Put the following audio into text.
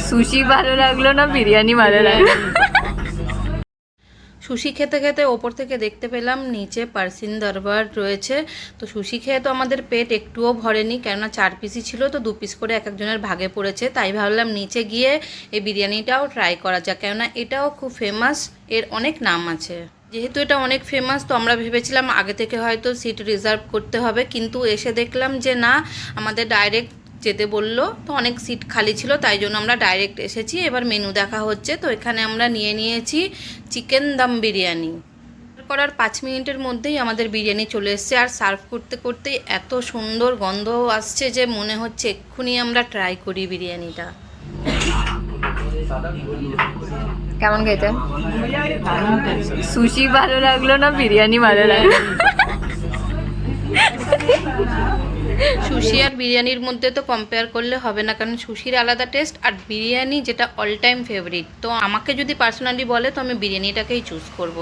Sushi ভালো লাগলো না বিরিয়ানি ভালো লাগলো? সুশি খেতে খেতে ওপর থেকে দেখতে পেলাম নিচে পার্সিন দরবার রয়েছে। তো সুশি খেয়ে তো আমাদের পেট একটুও ভরেনি, কেননা 4 পিসই ছিল, তো 2 পিস করে এক একজনের ভাগে পড়েছে। তাই ভাবলাম নিচে গিয়ে এই বিরিয়ানিটাও ট্রাই করা যাক, কেননা এটাও খুব ফেমাস, এর অনেক নাম আছে। যেহেতু এটা অনেক ফেমাস, তো আমরা ভেবেছিলাম আগে থেকে হয়তো সিট রিজার্ভ করতে হবে, কিন্তু এসে দেখলাম যে না, আমাদের ডাইরেক্ট যেতে বললো। তো অনেক সিট খালি ছিল, তাই জন্য আমরা ডাইরেক্ট এসেছি। এবার মেনু দেখা হচ্ছে। তো এখানে আমরা নিয়েছি চিকেন দম বিরিয়ানি। করার 5 মিনিটের মধ্যেই আমাদের বিরিয়ানি চলে এসেছে, আর সার্ভ করতে করতেই এত সুন্দর গন্ধ আসছে যে মনে হচ্ছে এক্ষুনি আমরা ট্রাই করি বিরিয়ানিটা। কেমন খেতে? সুশি ভালো লাগলো না বিরিয়ানি ভালো লাগলো? সুশি আর বিরিয়ানির মধ্যে তো কম্পেয়ার করলে হবে না, কারণ সুশির আলাদা টেস্ট আর বিরিয়ানি যেটা অল টাইম ফেভারিট। তো আমাকে যদি পার্সোনালি বলে তো আমি বিরিয়ানিটাকেই চুজ করব।